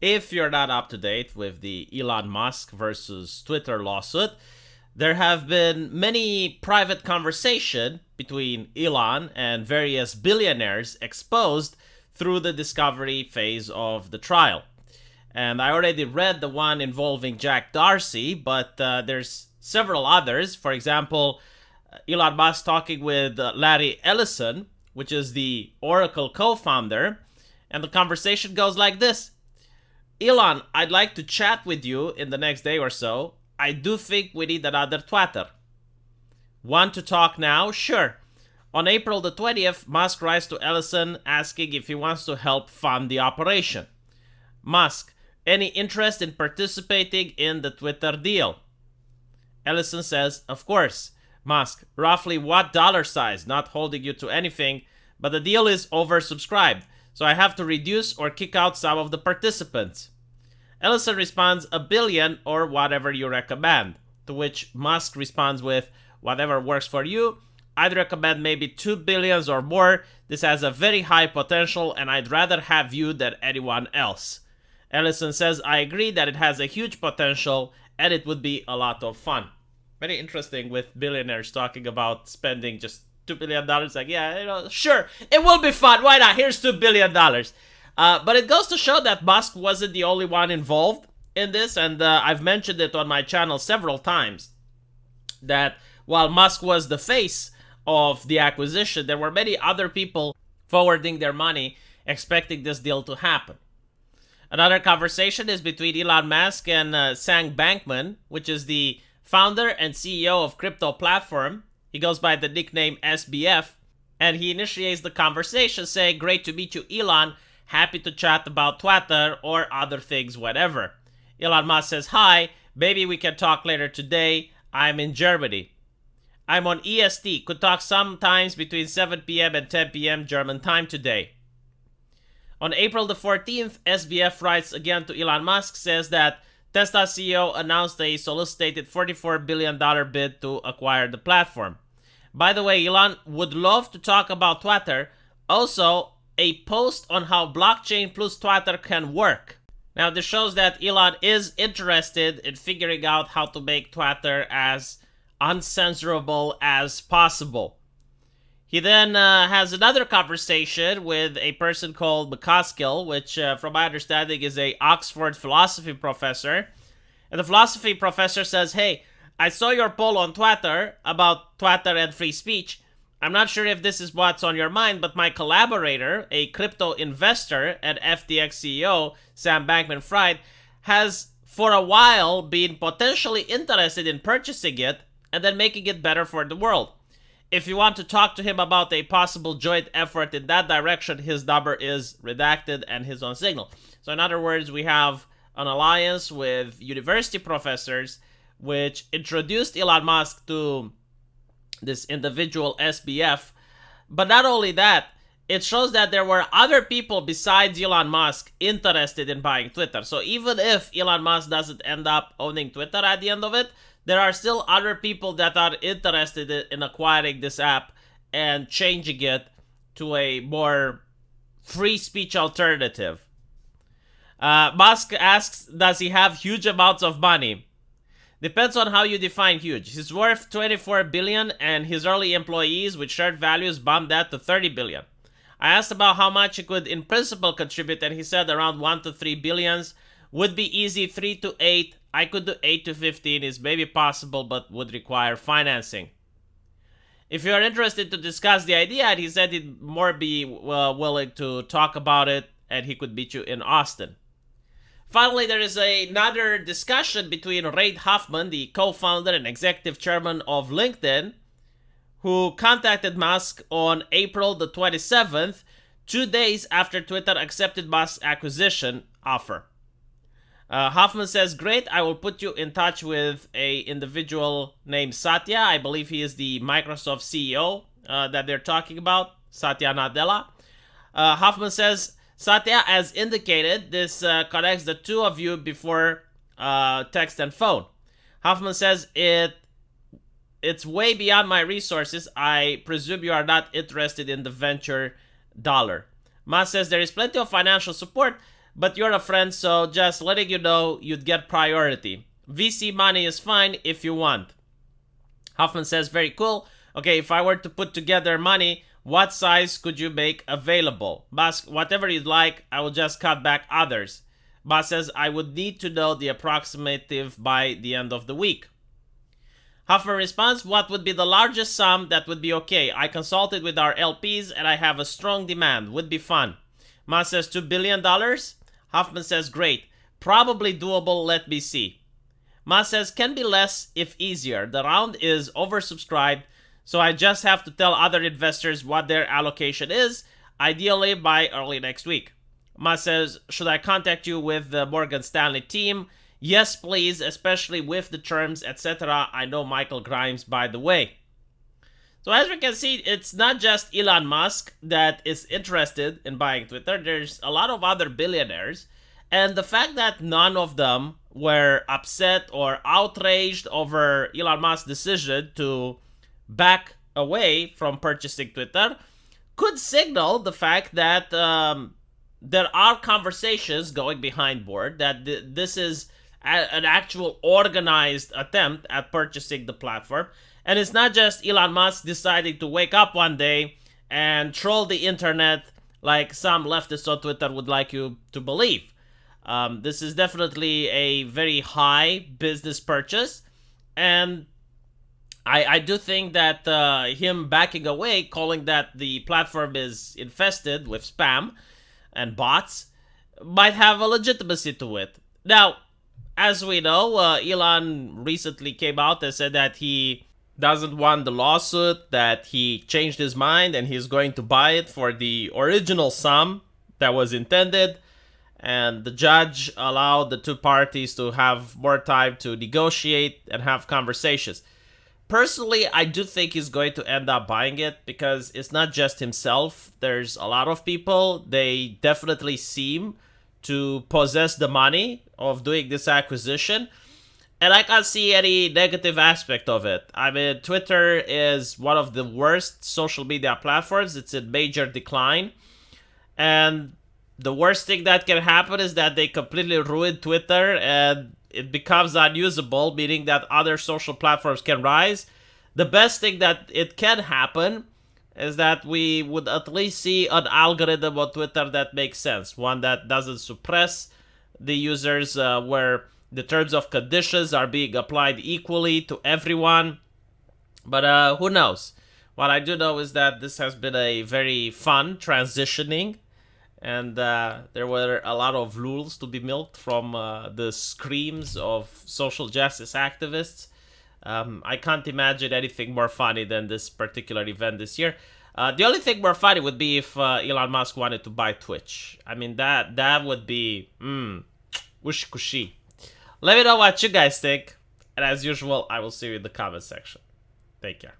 If you're not up to date with the Elon Musk versus Twitter lawsuit, there have been many private conversations between Elon and various billionaires exposed through the discovery phase of the trial. And I already read the one involving Jack Dorsey, but there's several others. For example, Elon Musk talking with Larry Ellison, which is the Oracle co-founder, and the conversation goes like this. Elon, I'd like to chat with you in the next day or so. I do think we need another Twitter. Want to talk now? Sure. On April the 20th, Musk writes to Ellison asking if he wants to help fund the operation. Musk, any interest in participating in the Twitter deal? Ellison says, of course. Musk, roughly what dollar size? Not holding you to anything, but the deal is oversubscribed, so I have to reduce or kick out some of the participants. Ellison responds, $1 billion or whatever you recommend, to which Musk responds with, whatever works for you. I'd recommend maybe $2 billion or more. This has a very high potential and I'd rather have you than anyone else. Ellison says, I agree that it has a huge potential and it would be a lot of fun. Very interesting with billionaires talking about spending just $2 billion. Like, yeah, sure, it will be fun. Why not? Here's $2 billion. But it goes to show that Musk wasn't the only one involved in this. And I've mentioned it on my channel several times that while Musk was the face of the acquisition, there were many other people forwarding their money expecting this deal to happen. Another conversation is between Elon Musk and Sam Bankman, which is the founder and CEO of crypto platform. He goes by the nickname SBF, and he initiates the conversation saying, great to meet you, Elon. Happy to chat about Twitter or other things, whatever. Elon Musk says, hi, maybe we can talk later today. I'm in Germany. I'm on EST. Could talk sometimes between 7 p.m. and 10 p.m. German time today. On April the 14th, SBF writes again to Elon Musk, says that Tesla CEO announced a solicited $44 billion bid to acquire the platform. By the way, Elon would love to talk about Twitter. Also, a post on how blockchain plus Twitter can work. Now, this shows that Elon is interested in figuring out how to make Twitter as uncensorable as possible. He then has another conversation with a person called McCaskill, which from my understanding is a Oxford philosophy professor. And the philosophy professor says, hey, I saw your poll on Twitter about Twitter and free speech. I'm not sure if this is what's on your mind, but my collaborator, a crypto investor and FTX CEO, Sam Bankman-Fried, has for a while been potentially interested in purchasing it and then making it better for the world. If you want to talk to him about a possible joint effort in that direction, his number is redacted and his on Signal. So in other words, we have an alliance with university professors which introduced Elon Musk to this individual SBF. But not only that, it shows that there were other people besides Elon Musk interested in buying Twitter. So even if Elon Musk doesn't end up owning Twitter at the end of it, there are still other people that are interested in acquiring this app and changing it to a more free speech alternative. Musk asks, does he have huge amounts of money? Depends on how you define huge. He's worth $24 billion and his early employees with shared values bumped that to $30 billion. I asked about how much he could in principle contribute and he said around 1 to 3 billions. Would be easy, 3 to 8. I could do 8 to 15 is maybe possible but would require financing. If you are interested to discuss the idea, he said he'd more be willing to talk about it and he could meet you in Austin. Finally, there is another discussion between Reid Hoffman, the co-founder and executive chairman of LinkedIn, who contacted Musk on April the 27th, 2 days after Twitter accepted Musk's acquisition offer. Hoffman says, great, I will put you in touch with an individual named Satya. I believe he is the Microsoft CEO that they're talking about, Satya Nadella. Hoffman says, Satya, as indicated, this connects the two of you before text and phone. Hoffman says, it's way beyond my resources. I presume you are not interested in the venture dollar. Musk says there is plenty of financial support, but you're a friend, so just letting you know you'd get priority. VC money is fine if you want. Hoffman says, very cool. Okay, if I were to put together money, what size could you make available? Musk, whatever you'd like, I will just cut back others. Musk says, I would need to know the approximative by the end of the week. Hoffman responds, what would be the largest sum that would be okay? I consulted with our LPs and I have a strong demand. Would be fun. Musk says, $2 billion? Hoffman says, great. Probably doable, let me see. Musk says, can be less if easier. The round is oversubscribed, so I just have to tell other investors what their allocation is, ideally by early next week. Musk says, should I contact you with the Morgan Stanley team? Yes, please, especially with the terms, etc. I know Michael Grimes, by the way. So as we can see, it's not just Elon Musk that is interested in buying Twitter. There's a lot of other billionaires. And the fact that none of them were upset or outraged over Elon Musk's decision to back away from purchasing Twitter could signal the fact that there are conversations going behind board, that this is an actual organized attempt at purchasing the platform. And it's not just Elon Musk deciding to wake up one day and troll the internet like some leftists on Twitter would like you to believe. This is definitely a very high business purchase. And I do think that him backing away, calling that the platform is infested with spam and bots, might have a legitimacy to it. Now, as we know, Elon recently came out and said that he doesn't want the lawsuit, that he changed his mind and he's going to buy it for the original sum that was intended. And the judge allowed the two parties to have more time to negotiate and have conversations. Personally, I do think he's going to end up buying it because it's not just himself. There's a lot of people. They definitely seem to possess the money of doing this acquisition. And I can't see any negative aspect of it. I mean, Twitter is one of the worst social media platforms. It's in major decline. And the worst thing that can happen is that they completely ruin Twitter and it becomes unusable, meaning that other social platforms can rise. The best thing that it can happen is that we would at least see an algorithm on Twitter that makes sense. One that doesn't suppress the users, where the terms of conditions are being applied equally to everyone. But who knows? What I do know is that this has been a very fun transitioning. And there were a lot of rules to be milked from the screams of social justice activists. I can't imagine anything more funny than this particular event this year. The only thing more funny would be if Elon Musk wanted to buy Twitch. I mean, that would be wish-kushi. Let me know what you guys think. And as usual, I will see you in the comment section. Take care.